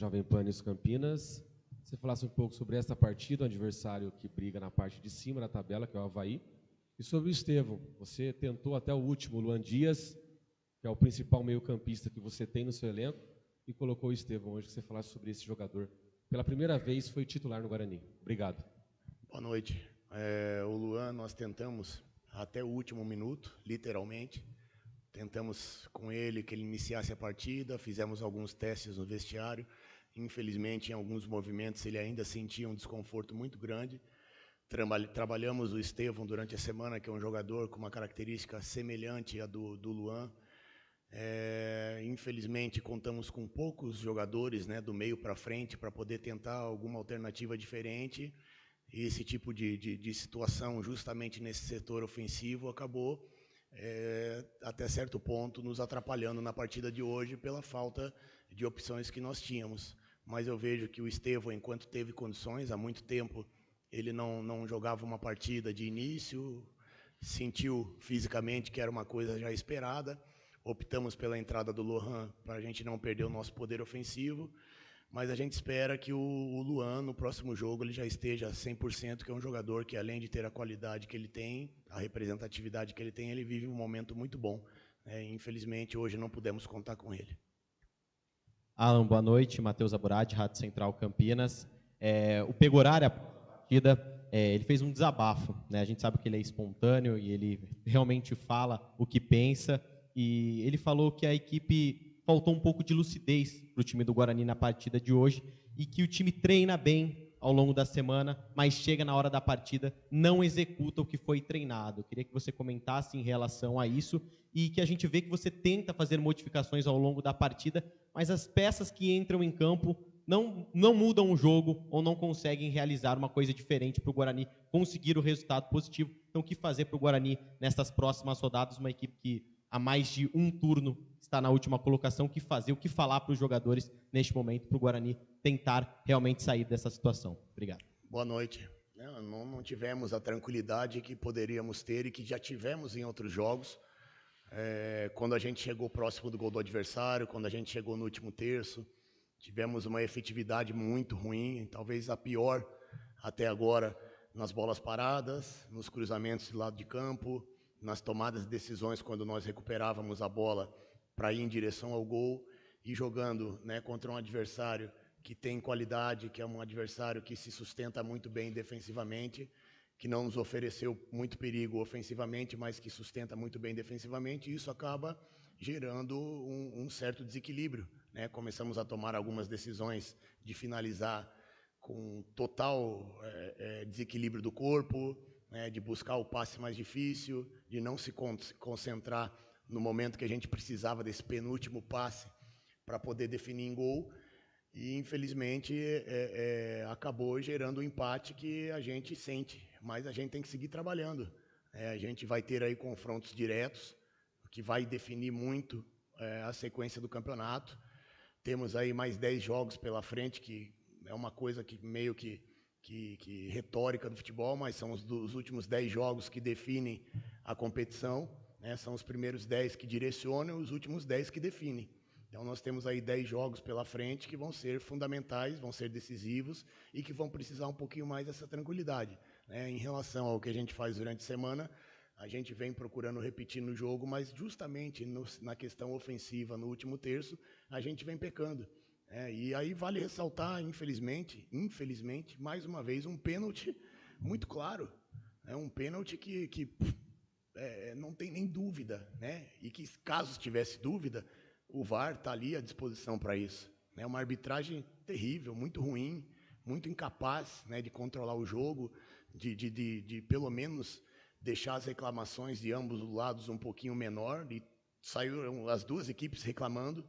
Jovem Pan News Campinas. Você falasse um pouco sobre essa partida, o adversário que briga na parte de cima da tabela, que é o Avaí, e sobre o Estevão. Você tentou até o último, o Luan Dias, que é o principal meio-campista que você tem no seu elenco, e colocou o Estevão hoje, que você falasse sobre esse jogador. Pela primeira vez foi titular no Guarani. Obrigado. Boa noite. O Luan, nós tentamos até o último minuto, literalmente. Tentamos com ele que ele iniciasse a partida, fizemos alguns testes no vestiário. Infelizmente, em alguns movimentos, ele ainda sentia um desconforto muito grande. Trabalhamos o Estevão durante a semana, que é um jogador com uma característica semelhante à do Luan. Infelizmente, contamos com poucos jogadores, né, do meio para frente para poder tentar alguma alternativa diferente. E esse tipo de situação, justamente nesse setor ofensivo, acabou, até certo ponto, nos atrapalhando na partida de hoje pela falta de opções que nós tínhamos. Mas eu vejo que o Estevão, enquanto teve condições, há muito tempo, ele não jogava uma partida de início, sentiu fisicamente que era uma coisa já esperada. Optamos pela entrada do Lohan para a gente não perder o nosso poder ofensivo, mas a gente espera que o Luan, no próximo jogo, ele já esteja 100%, que é um jogador que, além de ter a qualidade que ele tem, a representatividade que ele tem, ele vive um momento muito bom. Infelizmente, hoje não pudemos contar com ele. Alan, boa noite. Matheus Aburad, Rádio Central Campinas. O Pegorari, após a partida, ele fez um desabafo, né? A gente sabe que ele é espontâneo e ele realmente fala o que pensa. E ele falou que a equipe faltou um pouco de lucidez para o time do Guarani na partida de hoje e que o time treina bem ao longo da semana, mas chega na hora da partida, não executa o que foi treinado. Eu queria que você comentasse em relação a isso e que a gente vê que você tenta fazer modificações ao longo da partida, mas as peças que entram em campo não mudam o jogo ou não conseguem realizar uma coisa diferente para o Guarani conseguir o resultado positivo. Então, o que fazer para o Guarani nessas próximas rodadas, uma equipe que há mais de um turno está na última colocação, o que fazer, o que falar para os jogadores neste momento, para o Guarani tentar realmente sair dessa situação. Obrigado. Boa noite. Não tivemos a tranquilidade que poderíamos ter e que já tivemos em outros jogos. Quando a gente chegou próximo do gol do adversário, quando a gente chegou no último terço, tivemos uma efetividade muito ruim, talvez a pior até agora, nas bolas paradas, nos cruzamentos de lado de campo, nas tomadas de decisões quando nós recuperávamos a bola para ir em direção ao gol e jogando, né, contra um adversário que tem qualidade, que é um adversário que se sustenta muito bem defensivamente, que não nos ofereceu muito perigo ofensivamente, mas que sustenta muito bem defensivamente, e isso acaba gerando um certo desequilíbrio, né? Começamos a tomar algumas decisões de finalizar com total desequilíbrio do corpo, né? De buscar o passe mais difícil, de não se concentrar no momento que a gente precisava desse penúltimo passe para poder definir em gol. E, infelizmente, acabou gerando um empate que a gente sente, mas a gente tem que seguir trabalhando. A gente vai ter aí confrontos diretos, que vai definir muito a sequência do campeonato. Temos aí mais 10 jogos pela frente, que é uma coisa que meio que retórica do futebol, mas são os últimos 10 jogos que definem a competição, né? São os primeiros 10 que direcionam e os últimos 10 que definem. Então, nós temos aí 10 jogos pela frente que vão ser fundamentais, vão ser decisivos e que vão precisar um pouquinho mais dessa tranquilidade, né? Em relação ao que a gente faz durante a semana, a gente vem procurando repetir no jogo, mas justamente na questão ofensiva, no último terço, a gente vem pecando. E aí vale ressaltar, infelizmente, mais uma vez, um pênalti muito claro. Um pênalti que não tem nem dúvida, né? E que, caso tivesse dúvida, o VAR está ali à disposição para isso. É uma arbitragem terrível, muito ruim, muito incapaz, né, de controlar o jogo, de pelo menos deixar as reclamações de ambos os lados um pouquinho menor, e saíram as duas equipes reclamando.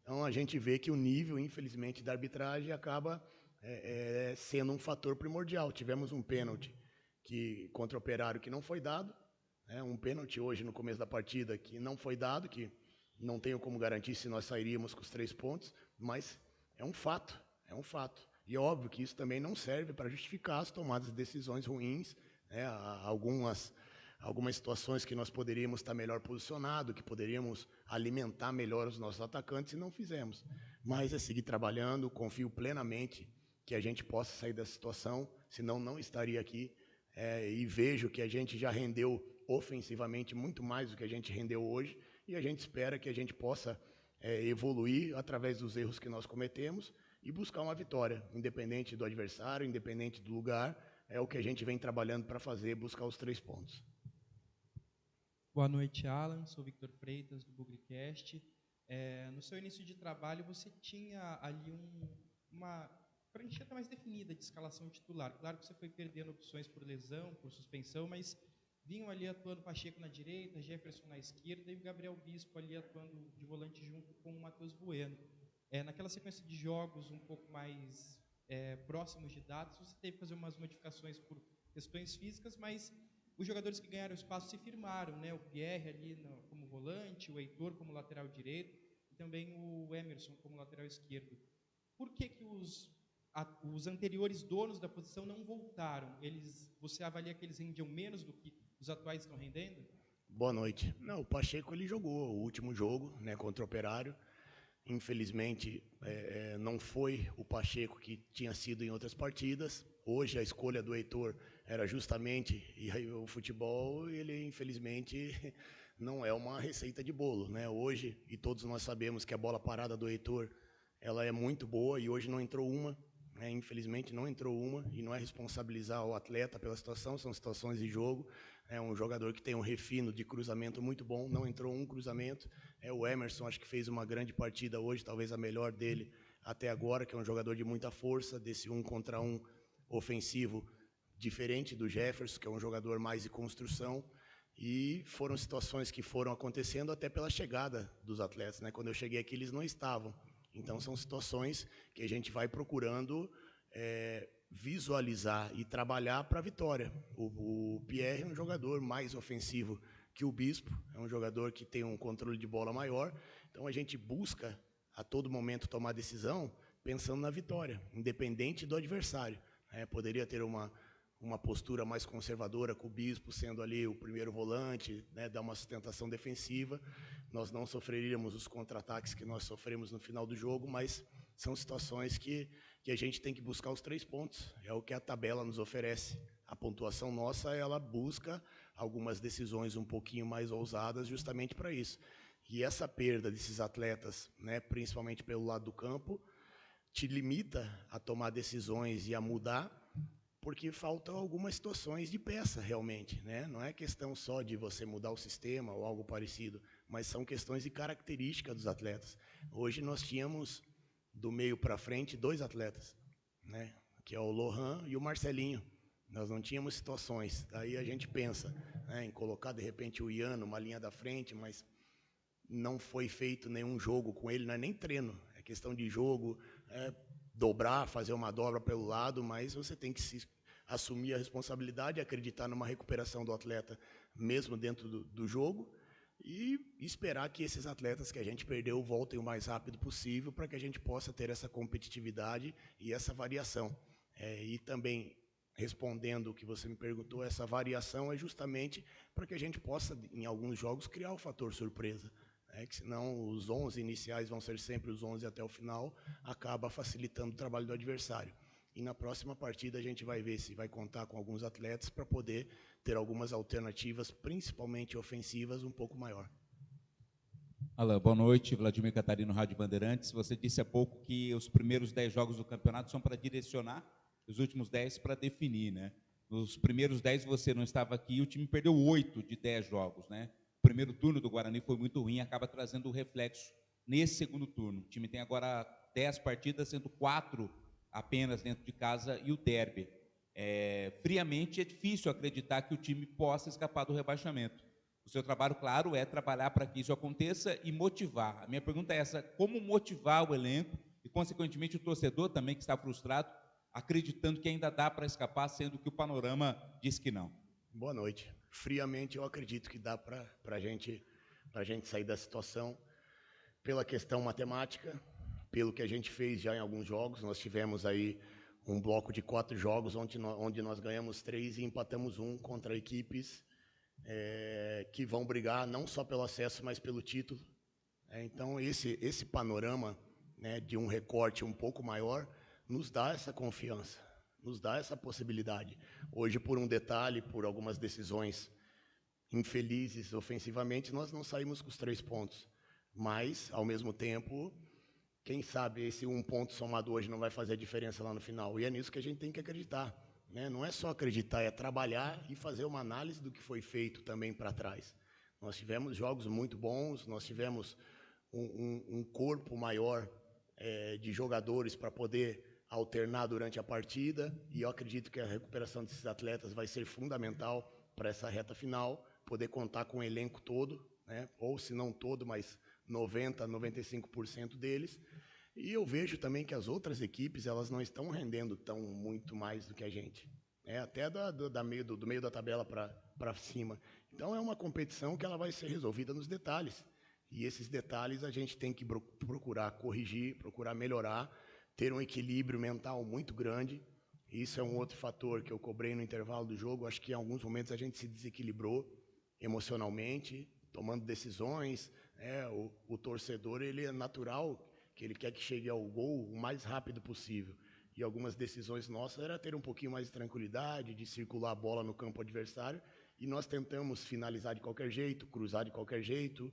Então a gente vê que o nível, infelizmente, da arbitragem acaba sendo um fator primordial. Tivemos um pênalti contra o Operário que não foi dado, um pênalti hoje no começo da partida que não foi dado, que não tenho como garantir se nós sairíamos com os 3 pontos, mas é um fato, é um fato. E é óbvio que isso também não serve para justificar as tomadas de decisões ruins, né? algumas situações que nós poderíamos estar melhor posicionado, que poderíamos alimentar melhor os nossos atacantes e não fizemos. Mas é seguir trabalhando, confio plenamente que a gente possa sair dessa situação, senão não estaria aqui. E vejo que a gente já rendeu ofensivamente muito mais do que a gente rendeu hoje, e a gente espera que a gente possa evoluir através dos erros que nós cometemos e buscar uma vitória, independente do adversário, independente do lugar, é o que a gente vem trabalhando para fazer, buscar os 3 pontos. Boa noite, Alan. Sou Victor Freitas, do Bugrecast. No seu início de trabalho, você tinha ali uma prancheta mais definida de escalação titular. Claro que você foi perdendo opções por lesão, por suspensão, mas vinham ali atuando Pacheco na direita, Jefferson na esquerda e o Gabriel Bispo ali atuando de volante junto com o Matheus Bueno. Naquela sequência de jogos um pouco mais próximos de datas, você teve que fazer umas modificações por questões físicas, mas os jogadores que ganharam espaço se firmaram, né? O Pierre ali como volante, o Heitor como lateral direito e também o Emerson como lateral esquerdo. Por que os anteriores donos da posição não voltaram? Você avalia que eles rendiam menos do que os atuais estão rendendo? Boa noite. Não, o Pacheco ele jogou o último jogo, né, contra o Operário. Infelizmente, não foi o Pacheco que tinha sido em outras partidas. Hoje a escolha do Heitor era justamente, e aí o futebol, ele infelizmente não é uma receita de bolo, né? Hoje, e todos nós sabemos que a bola parada do Heitor, ela é muito boa e hoje não entrou uma, né? Infelizmente não entrou uma, e não é responsabilizar o atleta pela situação, são situações de jogo. É um jogador que tem um refino de cruzamento muito bom, não entrou um cruzamento. O Emerson acho que fez uma grande partida hoje, talvez a melhor dele até agora, que é um jogador de muita força, desse 1 contra 1 ofensivo, diferente do Jefferson, que é um jogador mais de construção. E foram situações que foram acontecendo até pela chegada dos atletas, né? Quando eu cheguei aqui, eles não estavam. Então, são situações que a gente vai procurando visualizar e trabalhar para a vitória. O Pierre é um jogador mais ofensivo que o Bispo, é um jogador que tem um controle de bola maior, então a gente busca a todo momento tomar decisão pensando na vitória, independente do adversário. Poderia ter uma postura mais conservadora com o Bispo sendo ali o primeiro volante, né, dar uma sustentação defensiva, nós não sofreríamos os contra-ataques que nós sofremos no final do jogo, mas são situações que a gente tem que buscar os 3 pontos, é o que a tabela nos oferece. A pontuação nossa, ela busca algumas decisões um pouquinho mais ousadas justamente para isso. E essa perda desses atletas, né, principalmente pelo lado do campo, te limita a tomar decisões e a mudar, porque faltam algumas situações de peça realmente, né? Não é questão só de você mudar o sistema ou algo parecido, mas são questões de característica dos atletas. Hoje nós tínhamos do meio para frente 2 atletas, né? Que é o Lohan e o Marcelinho. Nós não tínhamos situações. Daí a gente pensa, né, em colocar de repente o Ian numa linha da frente, mas não foi feito nenhum jogo com ele, não é nem treino, é questão de jogo, dobrar, fazer uma dobra pelo lado, mas você tem que assumir a responsabilidade, acreditar numa recuperação do atleta mesmo dentro do jogo e esperar que esses atletas que a gente perdeu voltem o mais rápido possível para que a gente possa ter essa competitividade e essa variação. E também, respondendo o que você me perguntou, essa variação é justamente para que a gente possa, em alguns jogos, criar o fator surpresa. Que senão os 11 iniciais vão ser sempre os 11 até o final, acaba facilitando o trabalho do adversário. E na próxima partida a gente vai ver se vai contar com alguns atletas para poder ter algumas alternativas, principalmente ofensivas, um pouco maior. Alan, boa noite. Vladimir Catarino, Rádio Bandeirantes. Você disse há pouco que os primeiros 10 jogos do campeonato são para direcionar, os últimos 10 para definir, né? Nos primeiros 10 você não estava aqui e o time perdeu 8 de 10 jogos, né? O primeiro turno do Guarani foi muito ruim, acaba trazendo o reflexo nesse segundo turno. O time tem agora 10 partidas, sendo 4 apenas dentro de casa e o derby. Friamente é difícil acreditar que o time possa escapar do rebaixamento. O seu trabalho, claro, é trabalhar para que isso aconteça e motivar. A minha pergunta é essa: como motivar o elenco e, consequentemente, o torcedor também que está frustrado, acreditando que ainda dá para escapar, sendo que o panorama diz que não? Boa noite. Friamente, eu acredito que dá para a gente sair da situação pela questão matemática, pelo que a gente fez já em alguns jogos. Nós tivemos aí um bloco de 4 jogos onde nós ganhamos 3 e empatamos 1 contra equipes que vão brigar não só pelo acesso, mas pelo título. Então, esse panorama, né, de um recorte um pouco maior nos dá essa confiança, nos dá essa possibilidade. Hoje, por um detalhe, por algumas decisões infelizes ofensivamente, nós não saímos com os 3 pontos. Mas, ao mesmo tempo, quem sabe esse 1 ponto somado hoje não vai fazer a diferença lá no final. E é nisso que a gente tem que acreditar, né? Não é só acreditar, é trabalhar e fazer uma análise do que foi feito também para trás. Nós tivemos jogos muito bons, nós tivemos um corpo maior de jogadores para poder alternar durante a partida, e eu acredito que a recuperação desses atletas vai ser fundamental para essa reta final, poder contar com o elenco todo, né? Ou se não todo, mas 90%, 95% deles. E eu vejo também que as outras equipes, elas não estão rendendo muito mais do que a gente, até do meio da tabela para cima. Então é uma competição que ela vai ser resolvida nos detalhes. E esses detalhes a gente tem que procurar corrigir, procurar melhorar, ter um equilíbrio mental muito grande. Isso é um outro fator que eu cobrei no intervalo do jogo. Acho que em alguns momentos a gente se desequilibrou emocionalmente, tomando decisões. O torcedor, ele é natural que ele quer que chegue ao gol o mais rápido possível. E algumas decisões nossas era ter um pouquinho mais de tranquilidade, de circular a bola no campo adversário, e nós tentamos finalizar de qualquer jeito, cruzar de qualquer jeito,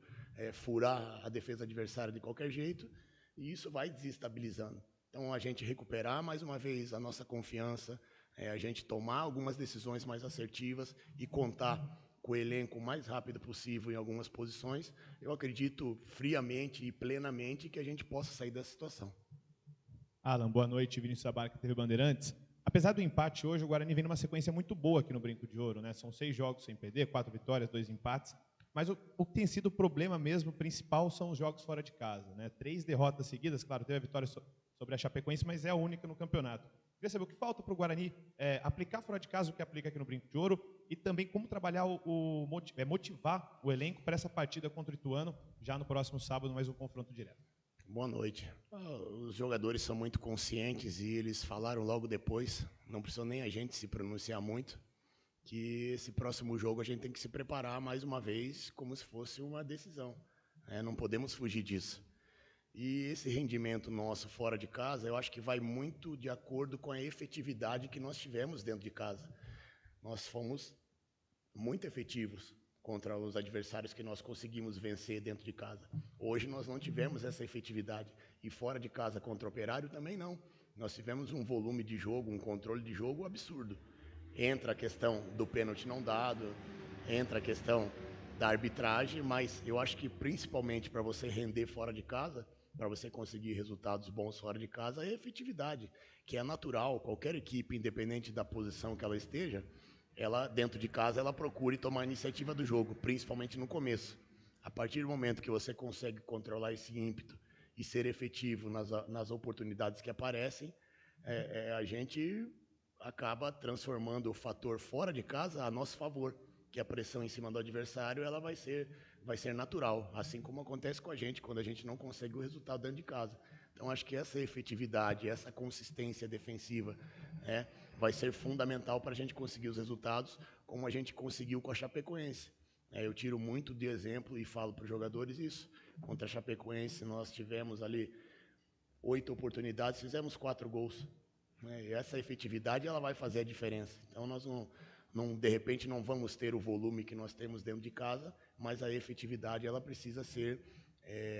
furar a defesa adversária de qualquer jeito, e isso vai desestabilizando. Então, a gente recuperar mais uma vez a nossa confiança, a gente tomar algumas decisões mais assertivas e contar com o elenco o mais rápido possível em algumas posições, eu acredito friamente e plenamente que a gente possa sair dessa situação. Alan, boa noite. Vinícius Abarca, TV Bandeirantes. Apesar do empate hoje, o Guarani vem numa sequência muito boa aqui no Brinco de Ouro, né? São 6 jogos sem perder, 4 vitórias, 2 empates. Mas o que tem sido o problema mesmo, principal, são os jogos fora de casa, né? 3 derrotas seguidas, claro, teve a vitória sobre a Chapecoense, mas é a única no campeonato. Queria saber o que falta para o Guarani aplicar fora de casa o que aplica aqui no Brinco de Ouro, e também como trabalhar motivar o elenco para essa partida contra o Ituano, já no próximo sábado, mais um confronto direto. Boa noite. Os jogadores são muito conscientes e eles falaram logo depois, não precisou nem a gente se pronunciar muito, que esse próximo jogo a gente tem que se preparar mais uma vez como se fosse uma decisão. Não podemos fugir disso. E esse rendimento nosso fora de casa, eu acho que vai muito de acordo com a efetividade que nós tivemos dentro de casa. Nós fomos muito efetivos contra os adversários que nós conseguimos vencer dentro de casa. Hoje nós não tivemos essa efetividade. E fora de casa contra o Operário também não. Nós tivemos um volume de jogo, um controle de jogo absurdo. Entra a questão do pênalti não dado, entra a questão da arbitragem, mas eu acho que principalmente para você render fora de casa, para você conseguir resultados bons fora de casa, é a efetividade, que é natural. Qualquer equipe, independente da posição que ela esteja, ela, dentro de casa, ela procure tomar a iniciativa do jogo, principalmente no começo. A partir do momento que você consegue controlar esse ímpeto e ser efetivo nas oportunidades que aparecem, a gente acaba transformando o fator fora de casa a nosso favor, que a pressão em cima do adversário ela vai ser natural, assim como acontece com a gente quando a gente não consegue o resultado dentro de casa. Então, acho que essa efetividade, essa consistência defensiva, vai ser fundamental para a gente conseguir os resultados, como a gente conseguiu com a Chapecoense. Eu tiro muito de exemplo e falo para os jogadores isso. Contra a Chapecoense, nós tivemos ali 8 oportunidades, fizemos 4 gols. E essa efetividade ela vai fazer a diferença. Então, nós de repente não vamos ter o volume que nós temos dentro de casa, mas a efetividade ela precisa ser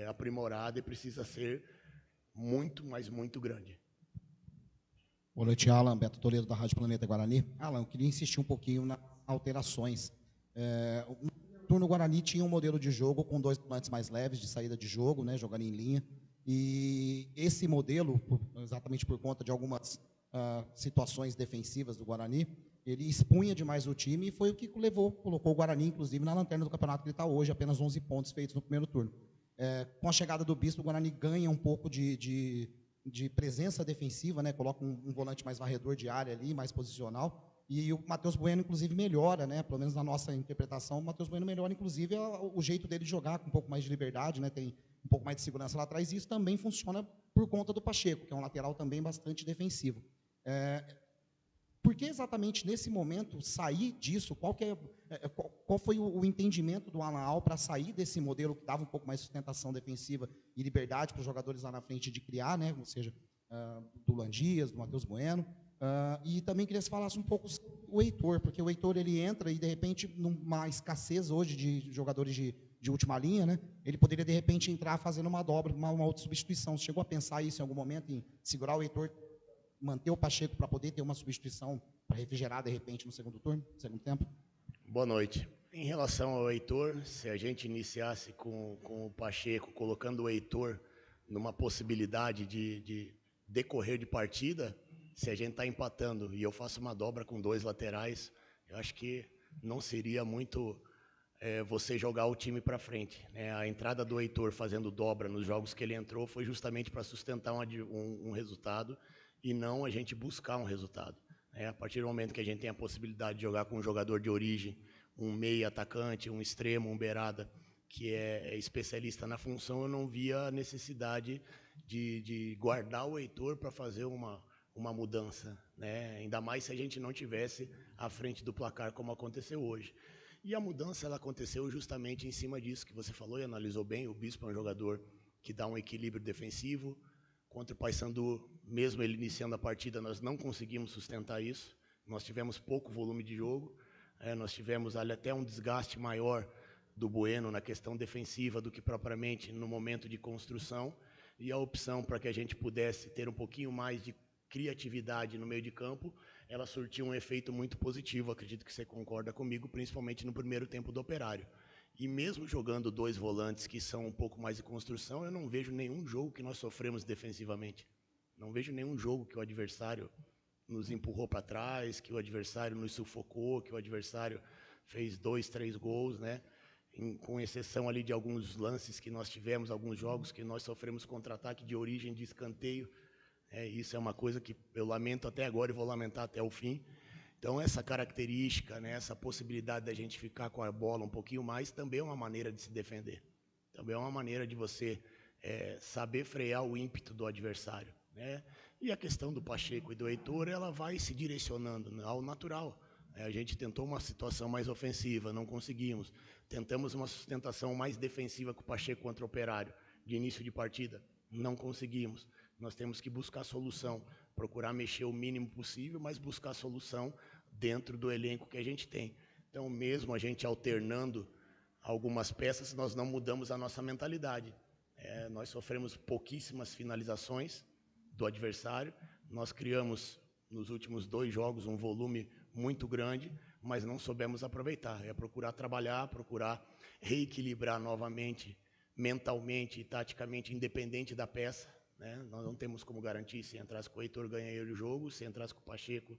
aprimorada e precisa ser muito, mas muito grande. Boa noite, Alan. Beto Toledo, da Rádio Planeta Guarani. Alan, eu queria insistir um pouquinho nas alterações. O turno Guarani tinha um modelo de jogo com 2 volantes mais leves de saída de jogo, né, jogando em linha. E esse modelo, exatamente por conta de algumas situações defensivas do Guarani, ele expunha demais o time e foi o que colocou o Guarani, inclusive, na lanterna do campeonato que ele está hoje, apenas 11 pontos feitos no primeiro turno. Com a chegada do Bispo, o Guarani ganha um pouco de presença defensiva, né? Coloca um volante mais varredor de área ali, mais posicional, e o Matheus Bueno, inclusive, melhora, né? Pelo menos na nossa interpretação, o Matheus Bueno melhora, inclusive, o jeito dele de jogar, com um pouco mais de liberdade, né? Tem um pouco mais de segurança lá atrás, e isso também funciona por conta do Pacheco, que é um lateral também bastante defensivo. Por que exatamente nesse momento sair disso? Qual foi o entendimento do Alan Al para sair desse modelo que dava um pouco mais de sustentação defensiva e liberdade para os jogadores lá na frente de criar, né? Ou seja, do Luan Dias, do Matheus Bueno. E também queria que você falasse um pouco sobre o Heitor, porque o Heitor ele entra e, de repente, numa escassez hoje de jogadores de última linha, né? Ele poderia, de repente, entrar fazendo uma dobra, uma outra substituição. Você chegou a pensar isso em algum momento, em segurar o Heitor, manter o Pacheco para poder ter uma substituição para refrigerar, de repente, no segundo tempo? Boa noite. Em relação ao Heitor, se a gente iniciasse com o Pacheco, colocando o Heitor numa possibilidade de decorrer de partida, se a gente está empatando e eu faço uma dobra com 2 laterais, eu acho que não seria muito você jogar o time para frente, né? A entrada do Heitor fazendo dobra nos jogos que ele entrou foi justamente para sustentar um resultado e não a gente buscar um resultado. A partir do momento que a gente tem a possibilidade de jogar com um jogador de origem, um meia atacante, um extremo, um beirada, que é especialista na função, eu não via a necessidade de guardar o Heitor para fazer uma mudança, né? Ainda mais se a gente não tivesse à frente do placar como aconteceu hoje. E a mudança ela aconteceu justamente em cima disso que você falou e analisou bem. O Bispo é um jogador que dá um equilíbrio defensivo. Contra o Paysandu, mesmo ele iniciando a partida, nós não conseguimos sustentar isso. Nós tivemos pouco volume de jogo. Nós tivemos ali até um desgaste maior do Bueno na questão defensiva do que propriamente no momento de construção. E a opção para que a gente pudesse ter um pouquinho mais de criatividade no meio de campo, ela surtiu um efeito muito positivo, acredito que você concorda comigo, principalmente no primeiro tempo do Operário. E mesmo jogando 2 volantes que são um pouco mais de construção, eu não vejo nenhum jogo que nós sofremos defensivamente. Não vejo nenhum jogo que o adversário nos empurrou para trás, que o adversário nos sufocou, que o adversário fez 2, 3 gols, né? Com exceção ali de alguns lances que nós tivemos, alguns jogos que nós sofremos contra-ataque de origem de escanteio. Isso é uma coisa que eu lamento até agora e vou lamentar até o fim. Então, essa característica, né, essa possibilidade da gente ficar com a bola um pouquinho mais, também é uma maneira de se defender. Também é uma maneira de você saber frear o ímpeto do adversário, né? E a questão do Pacheco e do Heitor, ela vai se direcionando ao natural. A gente tentou uma situação mais ofensiva, não conseguimos. Tentamos uma sustentação mais defensiva com o Pacheco contra o Operário, de início de partida, não conseguimos. Nós temos que buscar solução, procurar mexer o mínimo possível, mas buscar solução dentro do elenco que a gente tem. Então, mesmo a gente alternando algumas peças, nós não mudamos a nossa mentalidade. Nós sofremos pouquíssimas finalizações do adversário, nós criamos nos últimos 2 jogos um volume muito grande, mas não soubemos aproveitar. Procurar trabalhar, procurar reequilibrar novamente, mentalmente e taticamente, independente da peça, né? Nós não temos como garantir se entrasse com o Heitor ganharia o jogo, se entrasse com o Pacheco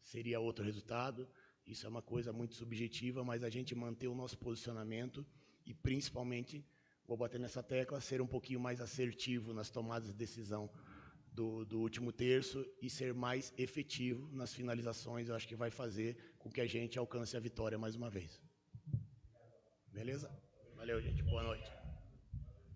seria outro resultado. Isso é uma coisa muito subjetiva, mas a gente manter o nosso posicionamento e principalmente, vou bater nessa tecla, ser um pouquinho mais assertivo nas tomadas de decisão do último terço e ser mais efetivo nas finalizações, eu acho que vai fazer com que a gente alcance a vitória mais uma vez. Beleza? Valeu, gente. Boa noite.